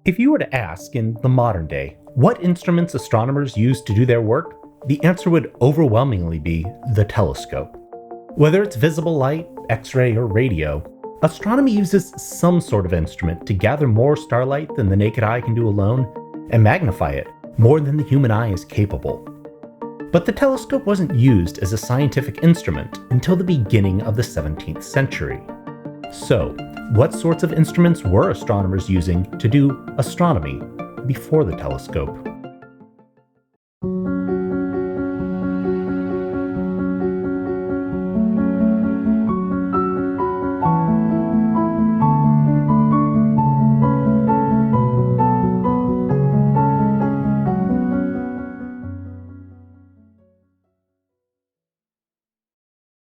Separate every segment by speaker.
Speaker 1: If you were to ask in the modern day, what instruments astronomers use to do their work, the answer would overwhelmingly be the telescope. Whether it's visible light, X-ray, or radio, astronomy uses some sort of instrument to gather more starlight than the naked eye can do alone, and magnify it more than the human eye is capable. But the telescope wasn't used as a scientific instrument until the beginning of the 17th century. So, what sorts of instruments were astronomers using to do astronomy before the telescope?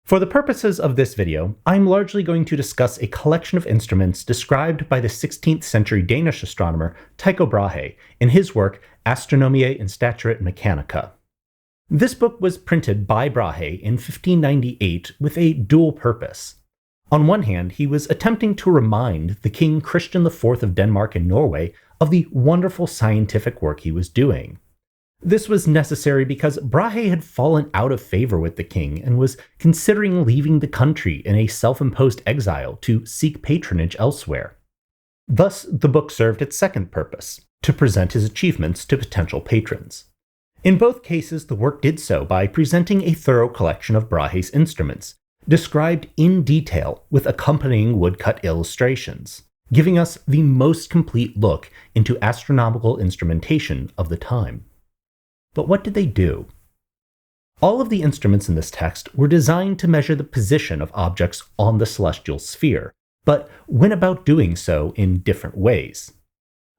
Speaker 1: For the purposes of this video, I'm largely going to discuss a collection of instruments described by the 16th century Danish astronomer Tycho Brahe in his work Astronomiae Instauratae Mechanica. This book was printed by Brahe in 1598 with a dual purpose. On one hand, he was attempting to remind the King Christian IV of Denmark and Norway of the wonderful scientific work he was doing. This was necessary because Brahe had fallen out of favor with the king and was considering leaving the country in a self-imposed exile to seek patronage elsewhere. Thus, the book served its second purpose, to present his achievements to potential patrons. In both cases, the work did so by presenting a thorough collection of Brahe's instruments, described in detail with accompanying woodcut illustrations, giving us the most complete look into astronomical instrumentation of the time. But what did they do? All of the instruments in this text were designed to measure the position of objects on the celestial sphere, but went about doing so in different ways.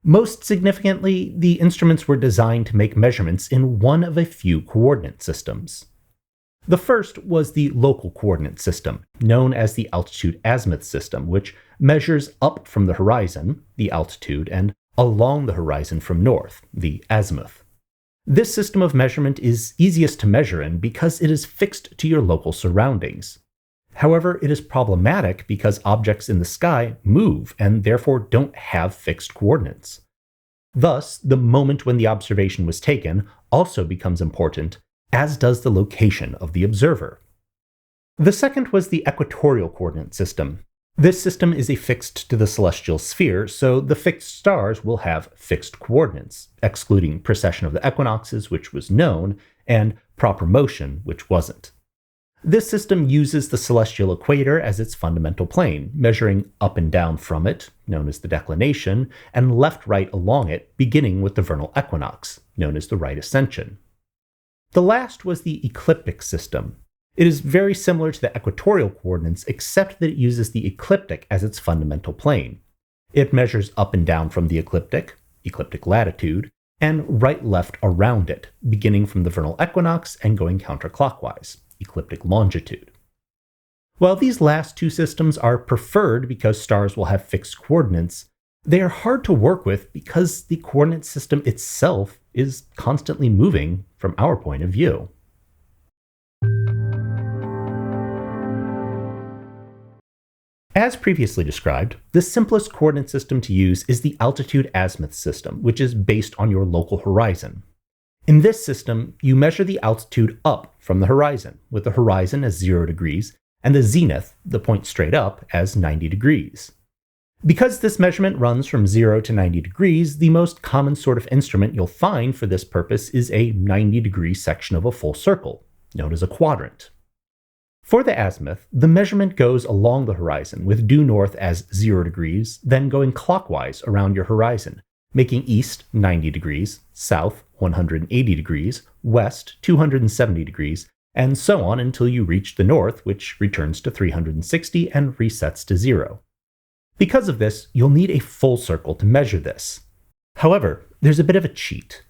Speaker 1: Most significantly, the instruments were designed to make measurements in one of a few coordinate systems. The first was the local coordinate system, known as the altitude-azimuth system, which measures up from the horizon, the altitude, and along the horizon from north, the azimuth. This system of measurement is easiest to measure in because it is fixed to your local surroundings. However, it is problematic because objects in the sky move and therefore don't have fixed coordinates. Thus, the moment when the observation was taken also becomes important, as does the location of the observer. The second was the equatorial coordinate system. This system is affixed to the celestial sphere, so the fixed stars will have fixed coordinates, excluding precession of the equinoxes, which was known, and proper motion, which wasn't. This system uses the celestial equator as its fundamental plane, measuring up and down from it, known as the declination, and left-right along it, beginning with the vernal equinox, known as the right ascension. The last was the ecliptic system. It is very similar to the equatorial coordinates, except that it uses the ecliptic as its fundamental plane. It measures up and down from the ecliptic latitude, and right-left around it, beginning from the vernal equinox and going counterclockwise, ecliptic longitude. While these last two systems are preferred because stars will have fixed coordinates, they are hard to work with because the coordinate system itself is constantly moving from our point of view. As previously described, the simplest coordinate system to use is the altitude-azimuth system, which is based on your local horizon. In this system, you measure the altitude up from the horizon, with the horizon as 0 degrees, and the zenith, the point straight up, as 90 degrees. Because this measurement runs from 0 to 90 degrees, the most common sort of instrument you'll find for this purpose is a 90-degree section of a full circle, known as a quadrant. For the azimuth, the measurement goes along the horizon, with due north as 0 degrees, then going clockwise around your horizon, making east 90 degrees, south 180 degrees, west 270 degrees, and so on until you reach the north, which returns to 360 and resets to 0. Because of this, you'll need a full circle to measure this. However, there's a bit of a cheat.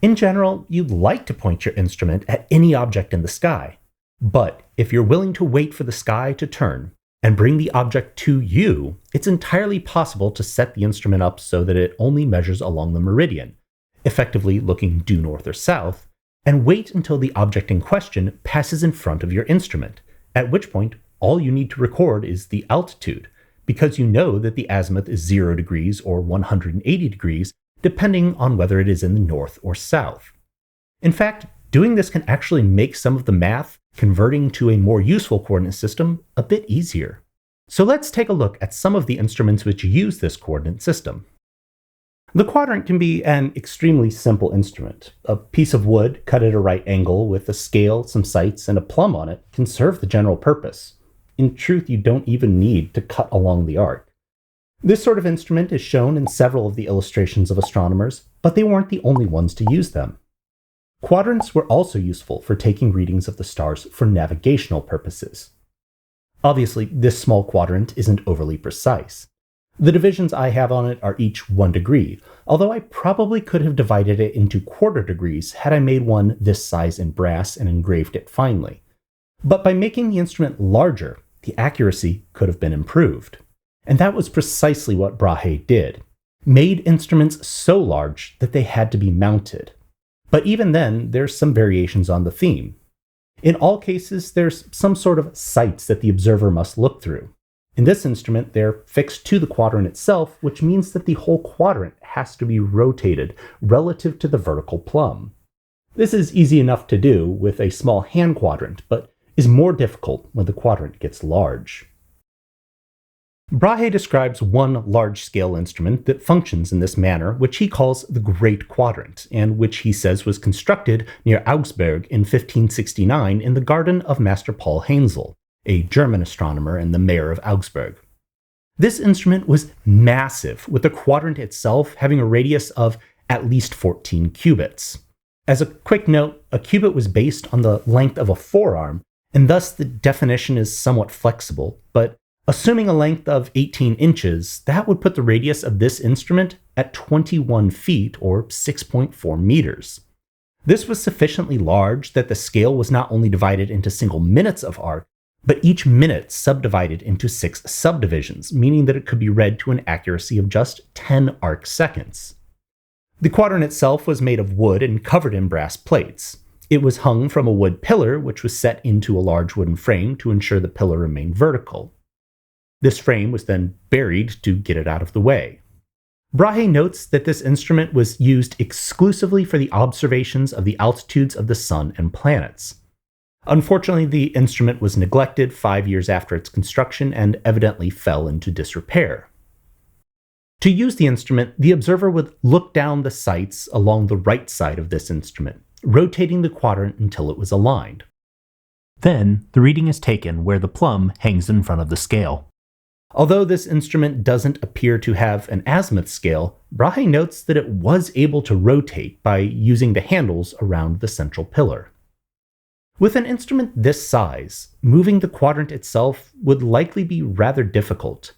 Speaker 1: In general, you'd like to point your instrument at any object in the sky. But if you're willing to wait for the sky to turn and bring the object to you, it's entirely possible to set the instrument up so that it only measures along the meridian, effectively looking due north or south, and wait until the object in question passes in front of your instrument, at which point all you need to record is the altitude, because you know that the azimuth is 0 degrees or 180 degrees, depending on whether it is in the north or south. In fact, doing this can actually make some of the math converting to a more useful coordinate system a bit easier. So let's take a look at some of the instruments which use this coordinate system. The quadrant can be an extremely simple instrument. A piece of wood cut at a right angle with a scale, some sights, and a plumb on it can serve the general purpose. In truth, you don't even need to cut along the arc. This sort of instrument is shown in several of the illustrations of astronomers, but they weren't the only ones to use them. Quadrants were also useful for taking readings of the stars for navigational purposes. Obviously, this small quadrant isn't overly precise. The divisions I have on it are each 1 degree, although I probably could have divided it into quarter degrees had I made one this size in brass and engraved it finely. But by making the instrument larger, the accuracy could have been improved. And that was precisely what Brahe did, made instruments so large that they had to be mounted. But even then, there's some variations on the theme. In all cases, there's some sort of sights that the observer must look through. In this instrument, they're fixed to the quadrant itself, which means that the whole quadrant has to be rotated relative to the vertical plumb. This is easy enough to do with a small hand quadrant, but is more difficult when the quadrant gets large. Brahe describes one large-scale instrument that functions in this manner, which he calls the Great Quadrant, and which he says was constructed near Augsburg in 1569 in the garden of Master Paul Heinzel, a German astronomer and the mayor of Augsburg. This instrument was massive, with the quadrant itself having a radius of at least 14 cubits. As a quick note, a cubit was based on the length of a forearm, and thus the definition is somewhat flexible, but assuming a length of 18 inches, that would put the radius of this instrument at 21 feet or 6.4 meters. This was sufficiently large that the scale was not only divided into single minutes of arc, but each minute subdivided into 6 subdivisions, meaning that it could be read to an accuracy of just 10 arc seconds. The quadrant itself was made of wood and covered in brass plates. It was hung from a wood pillar, which was set into a large wooden frame to ensure the pillar remained vertical. This frame was then buried to get it out of the way. Brahe notes that this instrument was used exclusively for the observations of the altitudes of the sun and planets. Unfortunately, the instrument was neglected 5 years after its construction and evidently fell into disrepair. To use the instrument, the observer would look down the sights along the right side of this instrument, rotating the quadrant until it was aligned. Then, the reading is taken where the plumb hangs in front of the scale. Although this instrument doesn't appear to have an azimuth scale, Brahe notes that it was able to rotate by using the handles around the central pillar. With an instrument this size, moving the quadrant itself would likely be rather difficult.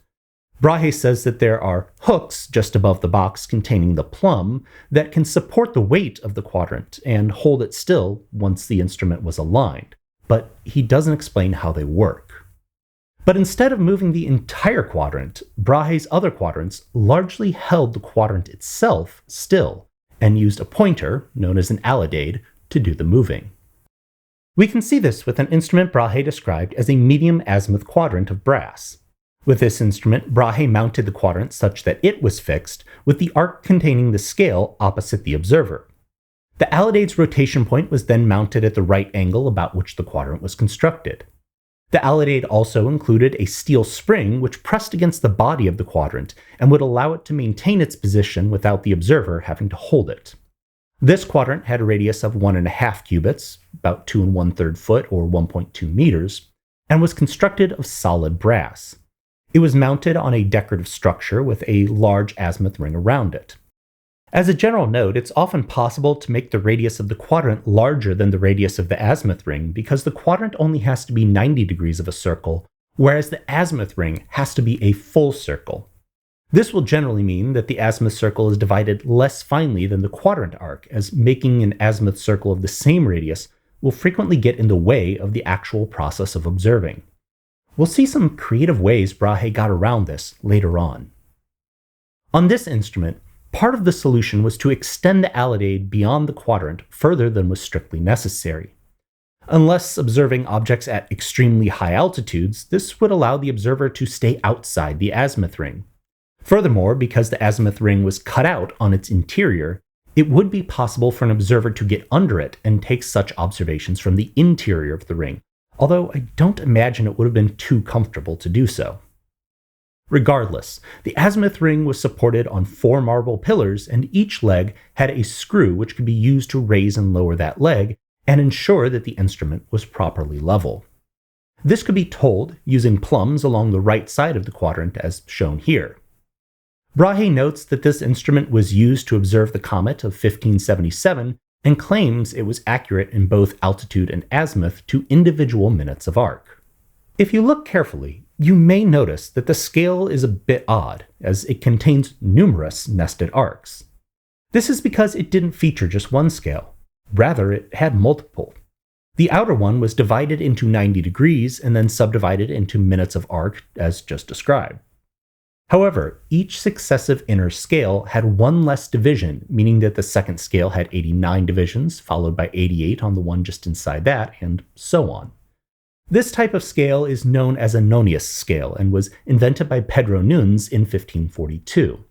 Speaker 1: Brahe says that there are hooks just above the box containing the plumb that can support the weight of the quadrant and hold it still once the instrument was aligned, but he doesn't explain how they work. But instead of moving the entire quadrant, Brahe's other quadrants largely held the quadrant itself still and used a pointer, known as an alidade, to do the moving. We can see this with an instrument Brahe described as a medium azimuth quadrant of brass. With this instrument, Brahe mounted the quadrant such that it was fixed, with the arc containing the scale opposite the observer. The alidade's rotation point was then mounted at the right angle about which the quadrant was constructed. The alidade also included a steel spring which pressed against the body of the quadrant and would allow it to maintain its position without the observer having to hold it. This quadrant had a radius of 1.5 cubits, about 2 1/3 foot or 1.2 meters, and was constructed of solid brass. It was mounted on a decorative structure with a large azimuth ring around it. As a general note, it's often possible to make the radius of the quadrant larger than the radius of the azimuth ring because the quadrant only has to be 90 degrees of a circle, whereas the azimuth ring has to be a full circle. This will generally mean that the azimuth circle is divided less finely than the quadrant arc, as making an azimuth circle of the same radius will frequently get in the way of the actual process of observing. We'll see some creative ways Brahe got around this later on. On this instrument, part of the solution was to extend the alidade beyond the quadrant further than was strictly necessary. Unless observing objects at extremely high altitudes, this would allow the observer to stay outside the azimuth ring. Furthermore, because the azimuth ring was cut out on its interior, it would be possible for an observer to get under it and take such observations from the interior of the ring, although I don't imagine it would have been too comfortable to do so. Regardless, the azimuth ring was supported on 4 marble pillars, and each leg had a screw which could be used to raise and lower that leg and ensure that the instrument was properly level. This could be told using plumbs along the right side of the quadrant as shown here. Brahe notes that this instrument was used to observe the comet of 1577 and claims it was accurate in both altitude and azimuth to individual minutes of arc. If you look carefully, you may notice that the scale is a bit odd, as it contains numerous nested arcs. This is because it didn't feature just one scale. Rather, it had multiple. The outer one was divided into 90 degrees and then subdivided into minutes of arc, as just described. However, each successive inner scale had one less division, meaning that the second scale had 89 divisions, followed by 88 on the one just inside that, and so on. This type of scale is known as a Nonius scale and was invented by Pedro Nunes in 1542.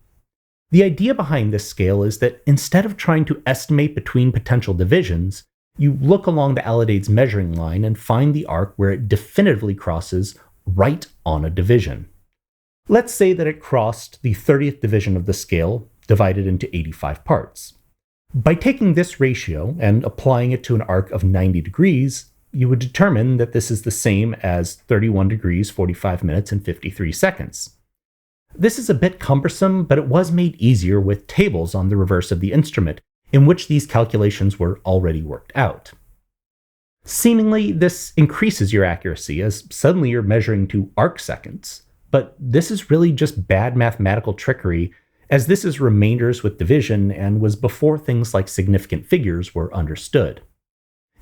Speaker 1: The idea behind this scale is that instead of trying to estimate between potential divisions, you look along the Allidade's measuring line and find the arc where it definitively crosses right on a division. Let's say that it crossed the 30th division of the scale, divided into 85 parts. By taking this ratio and applying it to an arc of 90 degrees, you would determine that this is the same as 31 degrees, 45 minutes, and 53 seconds. This is a bit cumbersome, but it was made easier with tables on the reverse of the instrument, in which these calculations were already worked out. Seemingly, this increases your accuracy, as suddenly you're measuring to arc seconds. But this is really just bad mathematical trickery, as this is remainders with division and was before things like significant figures were understood.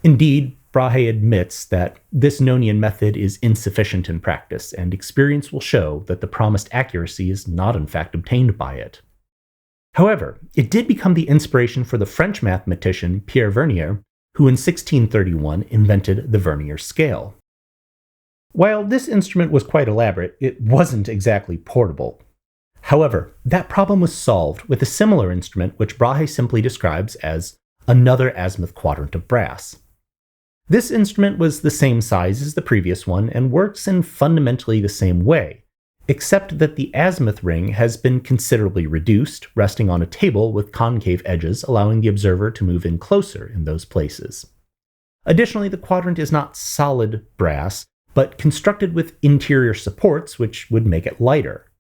Speaker 1: Indeed, Brahe admits that this Nonian method is insufficient in practice, and experience will show that the promised accuracy is not in fact obtained by it. However, it did become the inspiration for the French mathematician Pierre Vernier, who in 1631 invented the Vernier scale. While this instrument was quite elaborate, it wasn't exactly portable. However, that problem was solved with a similar instrument which Brahe simply describes as another azimuth quadrant of brass. This instrument was the same size as the previous one and works in fundamentally the same way, except that the azimuth ring has been considerably reduced, resting on a table with concave edges, allowing the observer to move in closer in those places. Additionally, the quadrant is not solid brass, but constructed with interior supports which would make it lighter.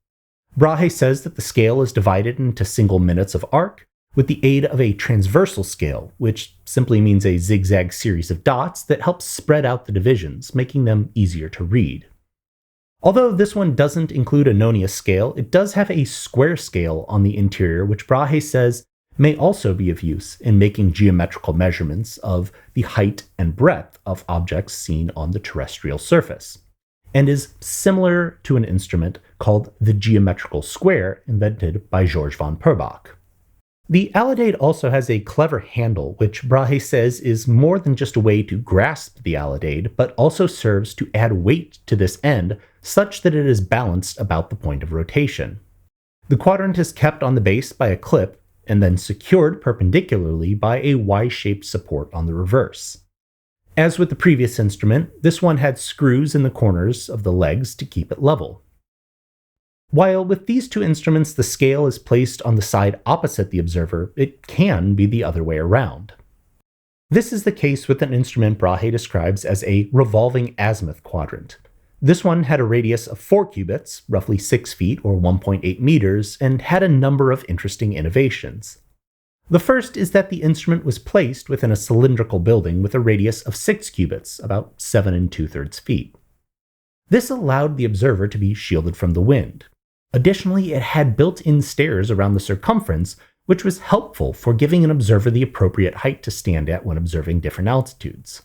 Speaker 1: Brahe says that the scale is divided into single minutes of arc, with the aid of a transversal scale, which simply means a zigzag series of dots that helps spread out the divisions, making them easier to read. Although this one doesn't include a Nonius scale, it does have a square scale on the interior, which Brahe says may also be of use in making geometrical measurements of the height and breadth of objects seen on the terrestrial surface, and is similar to an instrument called the geometrical square invented by George von Purbach. The Alidade also has a clever handle, which Brahe says is more than just a way to grasp the Alidade, but also serves to add weight to this end such that it is balanced about the point of rotation. The quadrant is kept on the base by a clip and then secured perpendicularly by a Y-shaped support on the reverse. As with the previous instrument, this one had screws in the corners of the legs to keep it level. While with these two instruments the scale is placed on the side opposite the observer, it can be the other way around. This is the case with an instrument Brahe describes as a revolving azimuth quadrant. This one had a radius of 4 cubits, roughly 6 feet or 1.8 meters, and had a number of interesting innovations. The first is that the instrument was placed within a cylindrical building with a radius of 6 cubits, about 7 2/3 feet. This allowed the observer to be shielded from the wind. Additionally, it had built-in stairs around the circumference, which was helpful for giving an observer the appropriate height to stand at when observing different altitudes.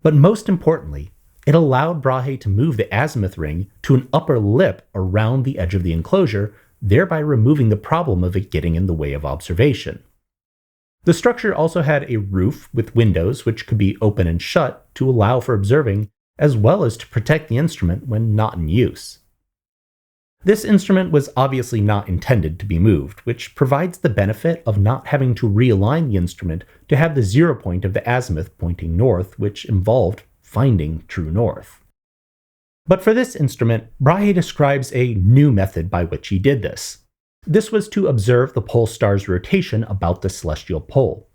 Speaker 1: But most importantly, it allowed Brahe to move the azimuth ring to an upper lip around the edge of the enclosure, thereby removing the problem of it getting in the way of observation. The structure also had a roof with windows which could be open and shut to allow for observing, as well as to protect the instrument when not in use. This instrument was obviously not intended to be moved, which provides the benefit of not having to realign the instrument to have the 0 point of the azimuth pointing north, which involved finding true north. But for this instrument, Brahe describes a new method by which he did this. This was to observe the pole star's rotation about the celestial pole.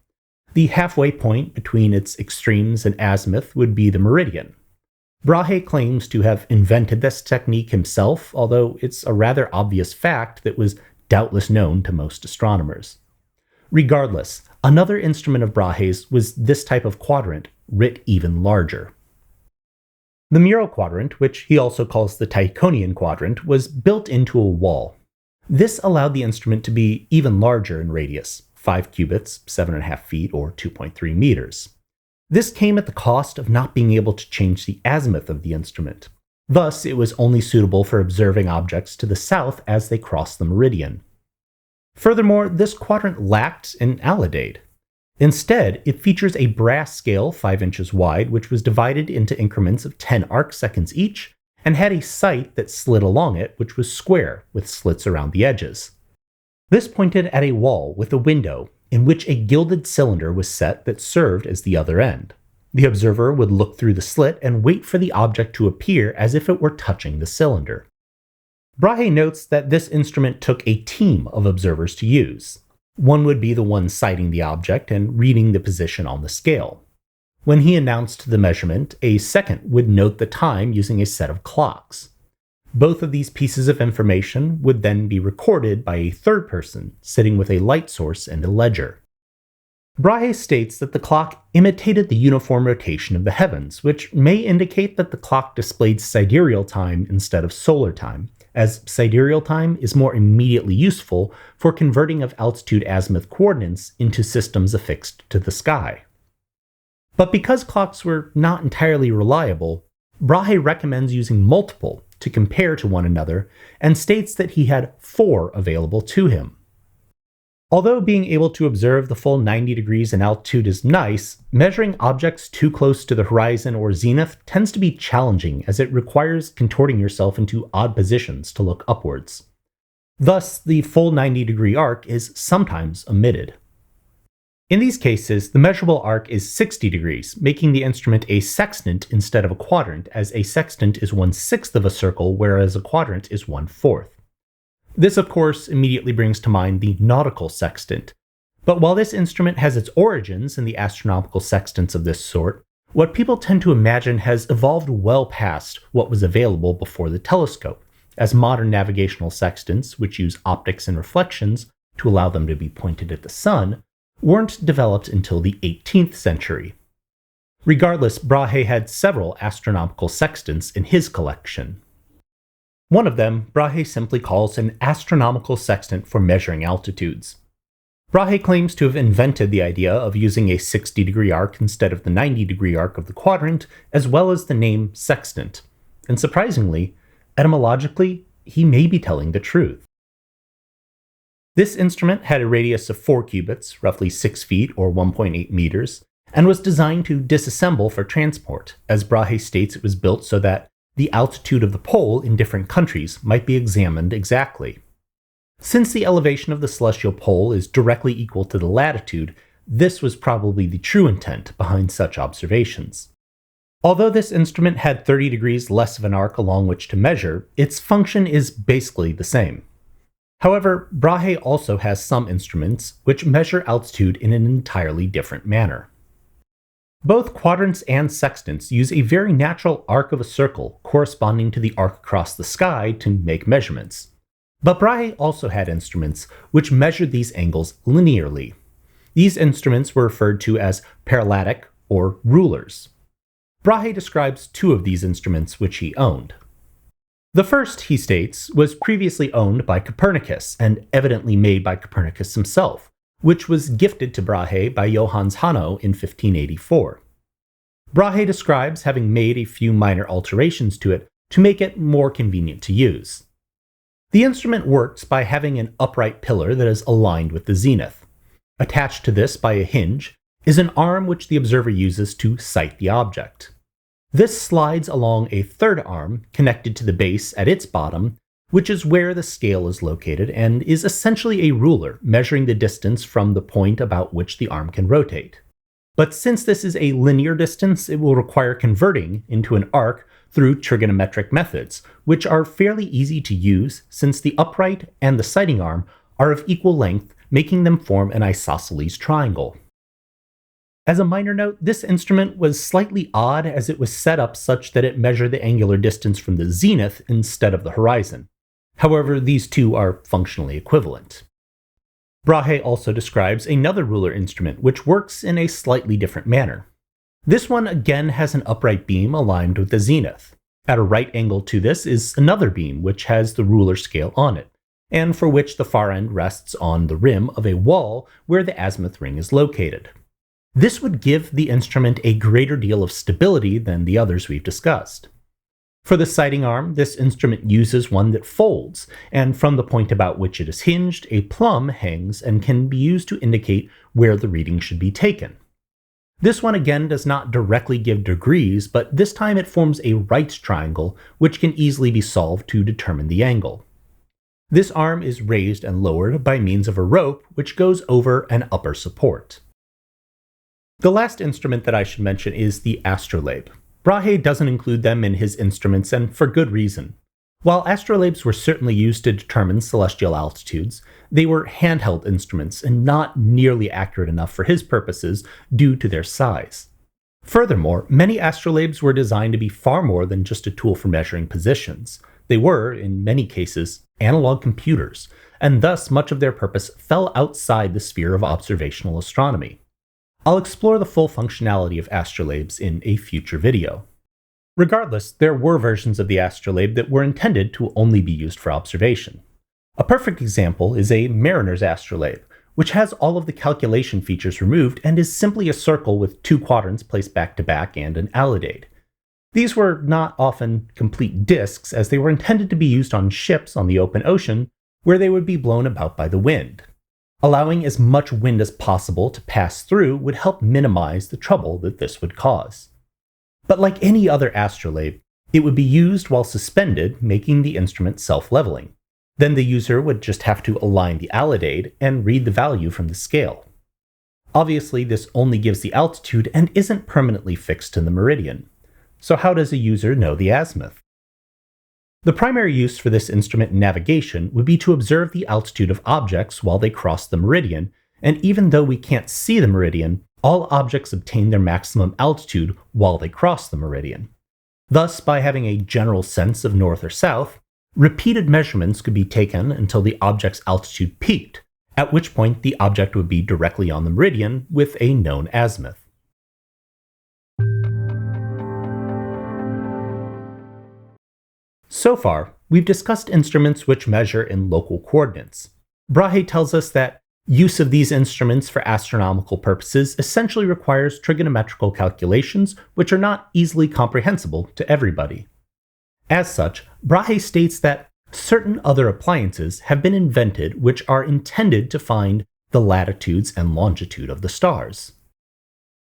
Speaker 1: The halfway point between its extremes and azimuth would be the meridian. Brahe claims to have invented this technique himself, although it's a rather obvious fact that was doubtless known to most astronomers. Regardless, another instrument of Brahe's was this type of quadrant, writ even larger. The Mural Quadrant, which he also calls the Tychonian Quadrant, was built into a wall. This allowed the instrument to be even larger in radius, 5 cubits, 7.5 feet, or 2.3 meters. This came at the cost of not being able to change the azimuth of the instrument. Thus, it was only suitable for observing objects to the south as they crossed the meridian. Furthermore, this quadrant lacked an alidade. Instead, it features a brass scale 5 inches wide, which was divided into increments of 10 arcseconds each, and had a sight that slid along it, which was square, with slits around the edges. This pointed at a wall with a window, in which a gilded cylinder was set that served as the other end. The observer would look through the slit and wait for the object to appear as if it were touching the cylinder. Brahe notes that this instrument took a team of observers to use. One would be the one sighting the object and reading the position on the scale. When he announced the measurement, a second would note the time using a set of clocks. Both of these pieces of information would then be recorded by a third person, sitting with a light source and a ledger. Brahe states that the clock imitated the uniform rotation of the heavens, which may indicate that the clock displayed sidereal time instead of solar time, as sidereal time is more immediately useful for converting of altitude-azimuth coordinates into systems affixed to the sky. But because clocks were not entirely reliable, Brahe recommends using multiple to compare to one another, and states that he had 4 available to him. Although being able to observe the full 90 degrees in altitude is nice, measuring objects too close to the horizon or zenith tends to be challenging, as it requires contorting yourself into odd positions to look upwards. Thus, the full 90-degree arc is sometimes omitted. In these cases, the measurable arc is 60 degrees, making the instrument a sextant instead of a quadrant, as a sextant is 1/6 of a circle, whereas a quadrant is 1/4. This, of course, immediately brings to mind the nautical sextant. But while this instrument has its origins in the astronomical sextants of this sort, what people tend to imagine has evolved well past what was available before the telescope, as modern navigational sextants, which use optics and reflections to allow them to be pointed at the sun, weren't developed until the 18th century. Regardless, Brahe had several astronomical sextants in his collection. One of them, Brahe simply calls an astronomical sextant for measuring altitudes. Brahe claims to have invented the idea of using a 60-degree arc instead of the 90-degree arc of the quadrant, as well as the name sextant. And surprisingly, etymologically, he may be telling the truth. This instrument had a radius of 4 cubits, roughly 6 feet or 1.8 meters, and was designed to disassemble for transport, as Brahe states it was built so that the altitude of the pole in different countries might be examined exactly. Since the elevation of the celestial pole is directly equal to the latitude, this was probably the true intent behind such observations. Although this instrument had 30 degrees less of an arc along which to measure, its function is basically the same. However, Brahe also has some instruments which measure altitude in an entirely different manner. Both quadrants and sextants use a very natural arc of a circle corresponding to the arc across the sky to make measurements. But Brahe also had instruments which measured these angles linearly. These instruments were referred to as parallatic or rulers. Brahe describes 2 of these instruments which he owned. The first, he states, was previously owned by Copernicus and evidently made by Copernicus himself, which was gifted to Brahe by Johannes Hanno in 1584. Brahe describes having made a few minor alterations to it to make it more convenient to use. The instrument works by having an upright pillar that is aligned with the zenith. Attached to this by a hinge is an arm which the observer uses to sight the object. This slides along a third arm connected to the base at its bottom, which is where the scale is located and is essentially a ruler measuring the distance from the point about which the arm can rotate. But since this is a linear distance, it will require converting into an arc through trigonometric methods, which are fairly easy to use since the upright and the sighting arm are of equal length, making them form an isosceles triangle. As a minor note, this instrument was slightly odd as it was set up such that it measured the angular distance from the zenith instead of the horizon. However, these two are functionally equivalent. Brahe also describes another ruler instrument which works in a slightly different manner. This one again has an upright beam aligned with the zenith. At a right angle to this is another beam which has the ruler scale on it, and for which the far end rests on the rim of a wall where the azimuth ring is located. This would give the instrument a greater deal of stability than the others we've discussed. For the sighting arm, this instrument uses one that folds, and from the point about which it is hinged, a plumb hangs and can be used to indicate where the reading should be taken. This one again does not directly give degrees, but this time it forms a right triangle, which can easily be solved to determine the angle. This arm is raised and lowered by means of a rope which goes over an upper support. The last instrument that I should mention is the astrolabe. Brahe doesn't include them in his instruments, and for good reason. While astrolabes were certainly used to determine celestial altitudes, they were handheld instruments and not nearly accurate enough for his purposes due to their size. Furthermore, many astrolabes were designed to be far more than just a tool for measuring positions. They were, in many cases, analog computers, and thus much of their purpose fell outside the sphere of observational astronomy. I'll explore the full functionality of astrolabes in a future video. Regardless, there were versions of the astrolabe that were intended to only be used for observation. A perfect example is a mariner's astrolabe, which has all of the calculation features removed and is simply a circle with two quadrants placed back to back and an alidade. These were not often complete disks, as they were intended to be used on ships on the open ocean, where they would be blown about by the wind. Allowing as much wind as possible to pass through would help minimize the trouble that this would cause. But like any other astrolabe, it would be used while suspended, making the instrument self-leveling. Then the user would just have to align the alidade and read the value from the scale. Obviously, this only gives the altitude and isn't permanently fixed in the meridian. So how does a user know the azimuth? The primary use for this instrument in navigation would be to observe the altitude of objects while they cross the meridian, and even though we can't see the meridian, all objects obtain their maximum altitude while they cross the meridian. Thus, by having a general sense of north or south, repeated measurements could be taken until the object's altitude peaked, at which point the object would be directly on the meridian with a known azimuth. So far, we've discussed instruments which measure in local coordinates. Brahe tells us that use of these instruments for astronomical purposes essentially requires trigonometrical calculations which are not easily comprehensible to everybody. As such, Brahe states that certain other appliances have been invented which are intended to find the latitudes and longitude of the stars.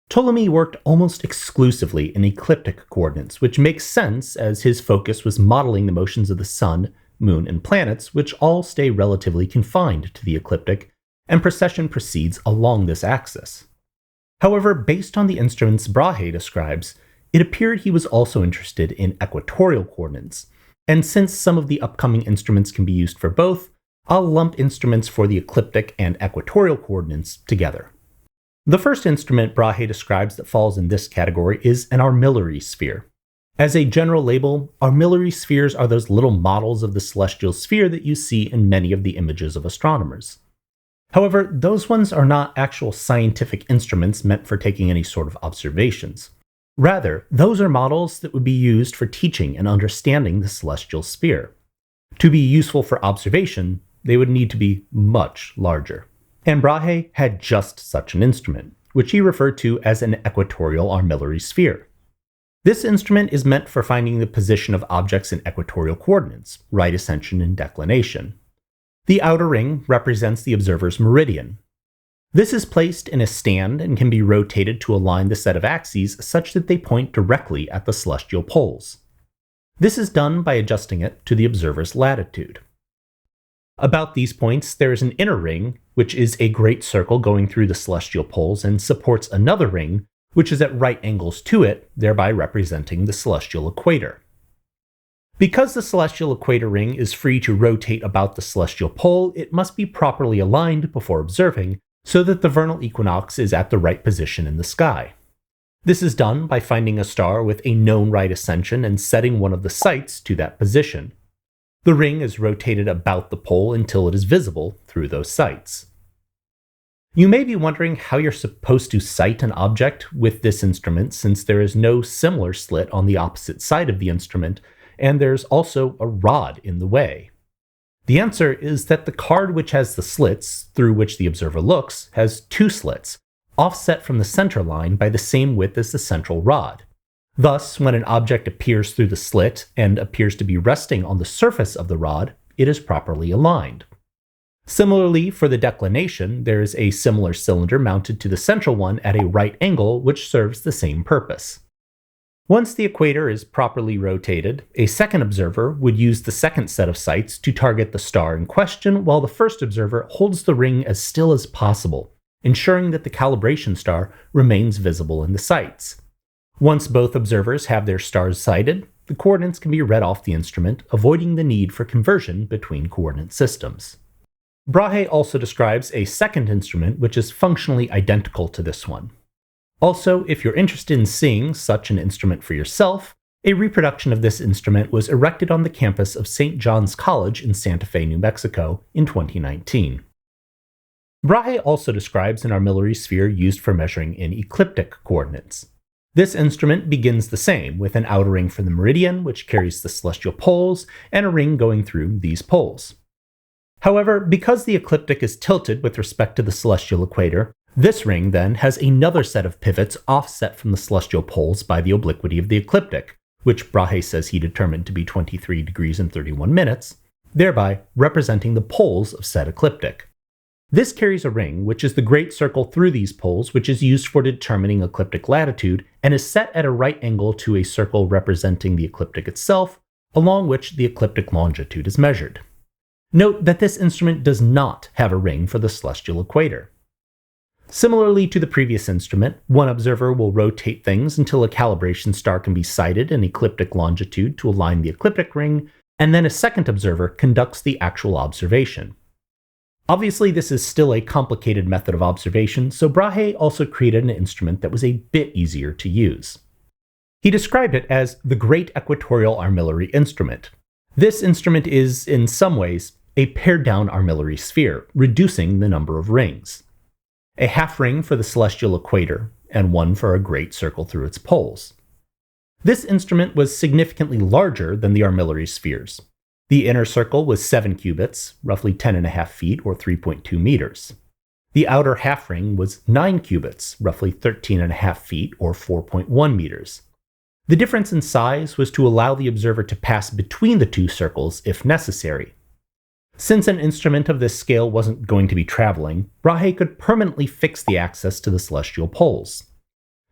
Speaker 1: Ptolemy worked almost exclusively in ecliptic coordinates, which makes sense as his focus was modeling the motions of the sun, moon, and planets, which all stay relatively confined to the ecliptic, and precession proceeds along this axis. However, based on the instruments Brahe describes, it appeared he was also interested in equatorial coordinates, and since some of the upcoming instruments can be used for both, I'll lump instruments for the ecliptic and equatorial coordinates together. The first instrument Brahe describes that falls in this category is an armillary sphere. As a general label, armillary spheres are those little models of the celestial sphere that you see in many of the images of astronomers. However, those ones are not actual scientific instruments meant for taking any sort of observations. Rather, those are models that would be used for teaching and understanding the celestial sphere. To be useful for observation, they would need to be much larger. And Brahe had just such an instrument, which he referred to as an equatorial armillary sphere. This instrument is meant for finding the position of objects in equatorial coordinates, right ascension and declination. The outer ring represents the observer's meridian. This is placed in a stand and can be rotated to align the set of axes such that they point directly at the celestial poles. This is done by adjusting it to the observer's latitude. About these points, there is an inner ring, which is a great circle going through the celestial poles and supports another ring, which is at right angles to it, thereby representing the celestial equator. Because the celestial equator ring is free to rotate about the celestial pole, it must be properly aligned before observing, so that the vernal equinox is at the right position in the sky. This is done by finding a star with a known right ascension and setting one of the sights to that position. The ring is rotated about the pole until it is visible through those sights. You may be wondering how you're supposed to sight an object with this instrument, since there is no similar slit on the opposite side of the instrument, and there's also a rod in the way. The answer is that the card which has the slits, through which the observer looks, has two slits, offset from the center line by the same width as the central rod. Thus, when an object appears through the slit and appears to be resting on the surface of the rod, it is properly aligned. Similarly, for the declination, there is a similar cylinder mounted to the central one at a right angle, which serves the same purpose. Once the equator is properly rotated, a second observer would use the second set of sights to target the star in question, while the first observer holds the ring as still as possible, ensuring that the calibration star remains visible in the sights. Once both observers have their stars sighted, the coordinates can be read off the instrument, avoiding the need for conversion between coordinate systems. Brahe also describes a second instrument which is functionally identical to this one. Also, if you're interested in seeing such an instrument for yourself, a reproduction of this instrument was erected on the campus of St. John's College in Santa Fe, New Mexico in 2019. Brahe also describes an armillary sphere used for measuring in ecliptic coordinates. This instrument begins the same, with an outer ring for the meridian, which carries the celestial poles, and a ring going through these poles. However, because the ecliptic is tilted with respect to the celestial equator, this ring then has another set of pivots offset from the celestial poles by the obliquity of the ecliptic, which Brahe says he determined to be 23 degrees and 31 minutes, thereby representing the poles of said ecliptic. This carries a ring, which is the great circle through these poles, which is used for determining ecliptic latitude, and is set at a right angle to a circle representing the ecliptic itself, along which the ecliptic longitude is measured. Note that this instrument does not have a ring for the celestial equator. Similarly to the previous instrument, one observer will rotate things until a calibration star can be sighted in ecliptic longitude to align the ecliptic ring, and then a second observer conducts the actual observation. Obviously, this is still a complicated method of observation, so Brahe also created an instrument that was a bit easier to use. He described it as the Great Equatorial Armillary Instrument. This instrument is, in some ways, a pared-down armillary sphere, reducing the number of rings. A half ring for the celestial equator, and one for a great circle through its poles. This instrument was significantly larger than the armillary spheres. The inner circle was 7 cubits, roughly 10.5 feet or 3.2 meters. The outer half ring was 9 cubits, roughly 13.5 feet or 4.1 meters. The difference in size was to allow the observer to pass between the two circles if necessary. Since an instrument of this scale wasn't going to be traveling, Brahe could permanently fix the access to the celestial poles.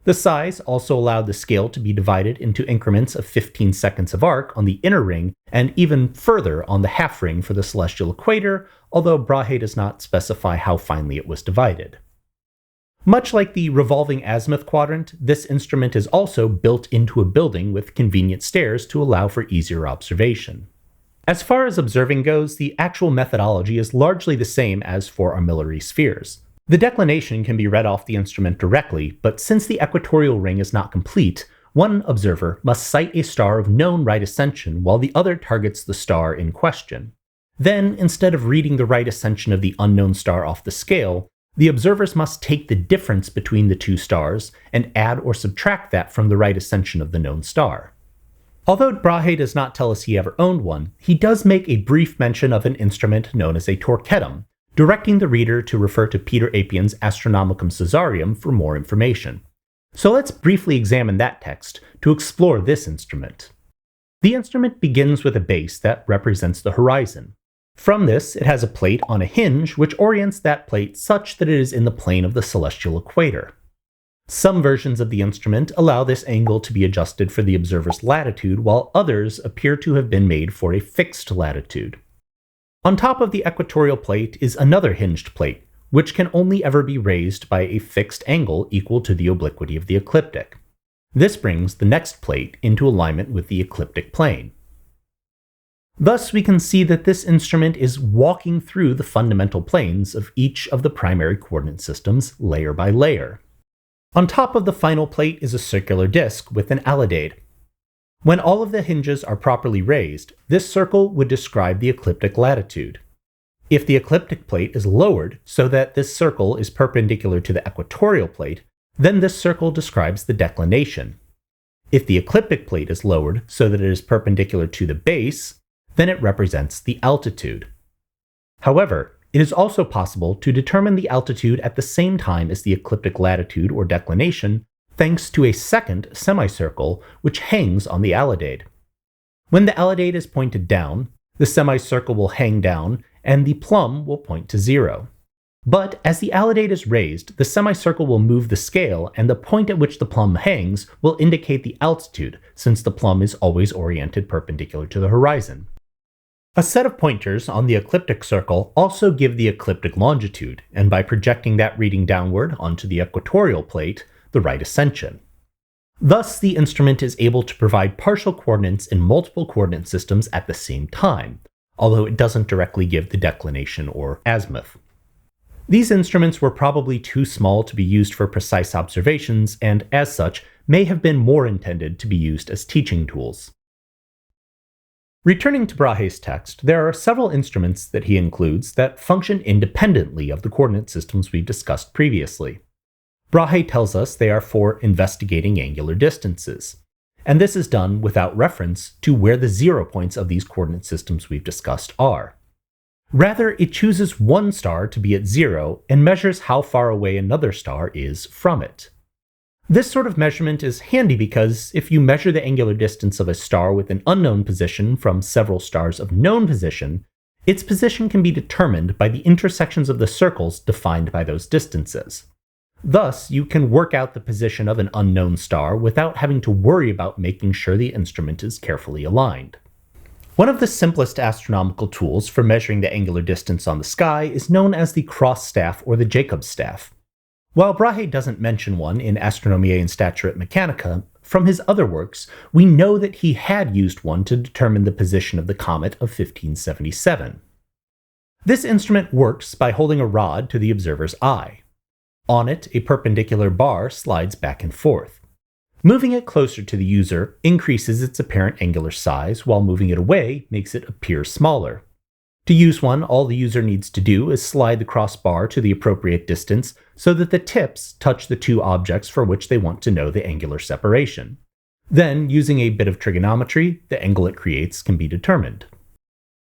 Speaker 1: The size also allowed the scale to be divided into increments of 15 seconds of arc on the inner ring and even further on the half ring for the celestial equator, although Brahe does not specify how finely it was divided. Much like the revolving Azimuth quadrant, this instrument is also built into a building with convenient stairs to allow for easier observation. As far as observing goes, the actual methodology is largely the same as for armillary spheres. The declination can be read off the instrument directly, but since the equatorial ring is not complete, one observer must sight a star of known right ascension while the other targets the star in question. Then, instead of reading the right ascension of the unknown star off the scale, the observers must take the difference between the two stars and add or subtract that from the right ascension of the known star. Although Brahe does not tell us he ever owned one, he does make a brief mention of an instrument known as a Torquetum, directing the reader to refer to Peter Apian's Astronomicum Caesarium for more information. So let's briefly examine that text to explore this instrument. The instrument begins with a base that represents the horizon. From this, it has a plate on a hinge which orients that plate such that it is in the plane of the celestial equator. Some versions of the instrument allow this angle to be adjusted for the observer's latitude, while others appear to have been made for a fixed latitude. On top of the equatorial plate is another hinged plate, which can only ever be raised by a fixed angle equal to the obliquity of the ecliptic. This brings the next plate into alignment with the ecliptic plane. Thus, we can see that this instrument is walking through the fundamental planes of each of the primary coordinate systems layer by layer. On top of the final plate is a circular disk with an alidade. When all of the hinges are properly raised, this circle would describe the ecliptic latitude. If the ecliptic plate is lowered so that this circle is perpendicular to the equatorial plate, then this circle describes the declination. If the ecliptic plate is lowered so that it is perpendicular to the base, then it represents the altitude. However, it is also possible to determine the altitude at the same time as the ecliptic latitude or declination, thanks to a second semicircle which hangs on the alidade. When the alidade is pointed down, the semicircle will hang down and the plumb will point to 0. But as the alidade is raised, the semicircle will move the scale and the point at which the plumb hangs will indicate the altitude, since the plumb is always oriented perpendicular to the horizon. A set of pointers on the ecliptic circle also give the ecliptic longitude, and by projecting that reading downward onto the equatorial plate, the right ascension. Thus, the instrument is able to provide partial coordinates in multiple coordinate systems at the same time, although it doesn't directly give the declination or azimuth. These instruments were probably too small to be used for precise observations, and as such, may have been more intended to be used as teaching tools. Returning to Brahe's text, there are several instruments that he includes that function independently of the coordinate systems we've discussed previously. Brahe tells us they are for investigating angular distances, and this is done without reference to where the 0 points of these coordinate systems we've discussed are. Rather, it chooses one star to be at 0 and measures how far away another star is from it. This sort of measurement is handy because if you measure the angular distance of a star with an unknown position from several stars of known position, its position can be determined by the intersections of the circles defined by those distances. Thus, you can work out the position of an unknown star without having to worry about making sure the instrument is carefully aligned. One of the simplest astronomical tools for measuring the angular distance on the sky is known as the cross staff or the Jacob's staff. While Brahe doesn't mention one in Astronomiae Instauratae Mechanica, from his other works, we know that he had used one to determine the position of the comet of 1577. This instrument works by holding a rod to the observer's eye. On it, a perpendicular bar slides back and forth. Moving it closer to the user increases its apparent angular size, while moving it away makes it appear smaller. To use one, all the user needs to do is slide the crossbar to the appropriate distance so that the tips touch the two objects for which they want to know the angular separation. Then, using a bit of trigonometry, the angle it creates can be determined.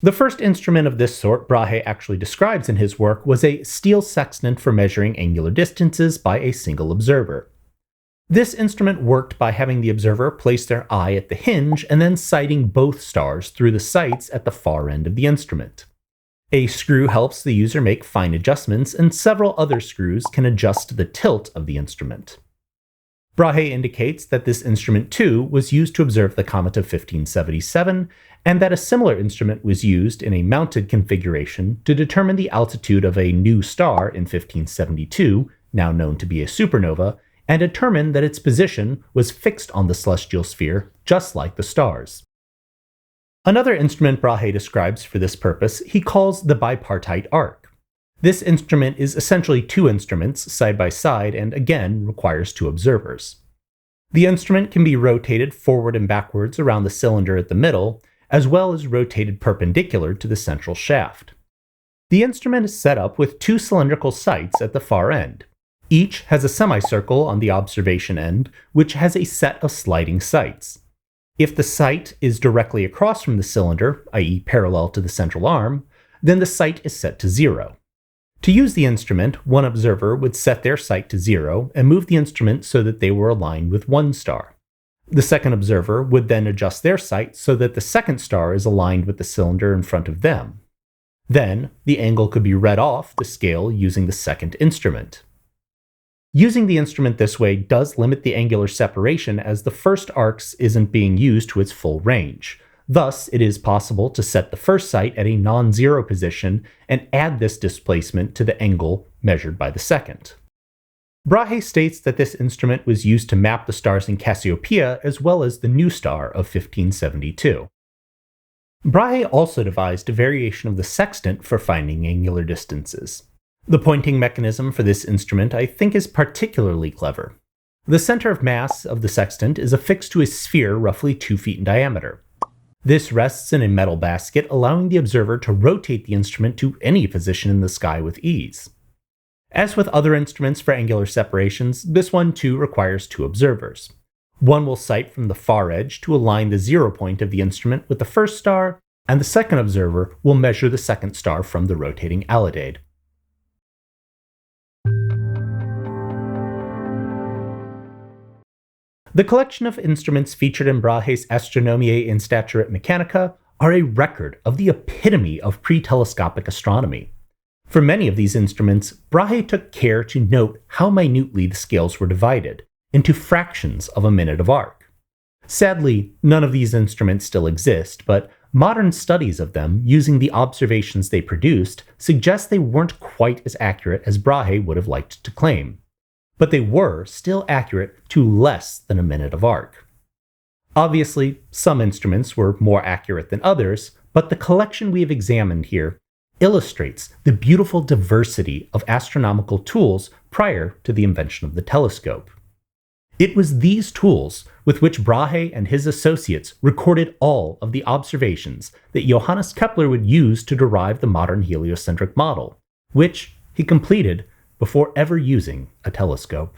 Speaker 1: The first instrument of this sort Brahe actually describes in his work was a steel sextant for measuring angular distances by a single observer. This instrument worked by having the observer place their eye at the hinge and then sighting both stars through the sights at the far end of the instrument. A screw helps the user make fine adjustments, and several other screws can adjust the tilt of the instrument. Brahe indicates that this instrument too was used to observe the comet of 1577, and that a similar instrument was used in a mounted configuration to determine the altitude of a new star in 1572, now known to be a supernova, and determined that its position was fixed on the celestial sphere, just like the stars. Another instrument Brahe describes for this purpose he calls the Bipartite Arc. This instrument is essentially two instruments side by side and again requires two observers. The instrument can be rotated forward and backwards around the cylinder at the middle, as well as rotated perpendicular to the central shaft. The instrument is set up with two cylindrical sights at the far end. Each has a semicircle on the observation end, which has a set of sliding sights. If the sight is directly across from the cylinder, i.e. parallel to the central arm, then the sight is set to 0. To use the instrument, one observer would set their sight to 0 and move the instrument so that they were aligned with one star. The second observer would then adjust their sight so that the second star is aligned with the cylinder in front of them. Then, the angle could be read off the scale using the second instrument. Using the instrument this way does limit the angular separation, as the first arcs isn't being used to its full range. Thus, it is possible to set the first sight at a non-zero position and add this displacement to the angle measured by the second. Brahe states that this instrument was used to map the stars in Cassiopeia as well as the new star of 1572. Brahe also devised a variation of the sextant for finding angular distances. The pointing mechanism for this instrument I think is particularly clever. The center of mass of the sextant is affixed to a sphere roughly 2 feet in diameter. This rests in a metal basket, allowing the observer to rotate the instrument to any position in the sky with ease. As with other instruments for angular separations, this one too requires 2 observers. One will sight from the far edge to align the 0 point of the instrument with the first star, and the second observer will measure the second star from the rotating alidade. The collection of instruments featured in Brahe's Astronomiae Instauratae Mechanica are a record of the epitome of pre-telescopic astronomy. For many of these instruments, Brahe took care to note how minutely the scales were divided, into fractions of a minute of arc. Sadly, none of these instruments still exist, but modern studies of them, using the observations they produced, suggest they weren't quite as accurate as Brahe would have liked to claim. But they were still accurate to less than a minute of arc. Obviously, some instruments were more accurate than others, but the collection we have examined here illustrates the beautiful diversity of astronomical tools prior to the invention of the telescope. It was these tools with which Brahe and his associates recorded all of the observations that Johannes Kepler would use to derive the modern heliocentric model, which he completed before ever using a telescope.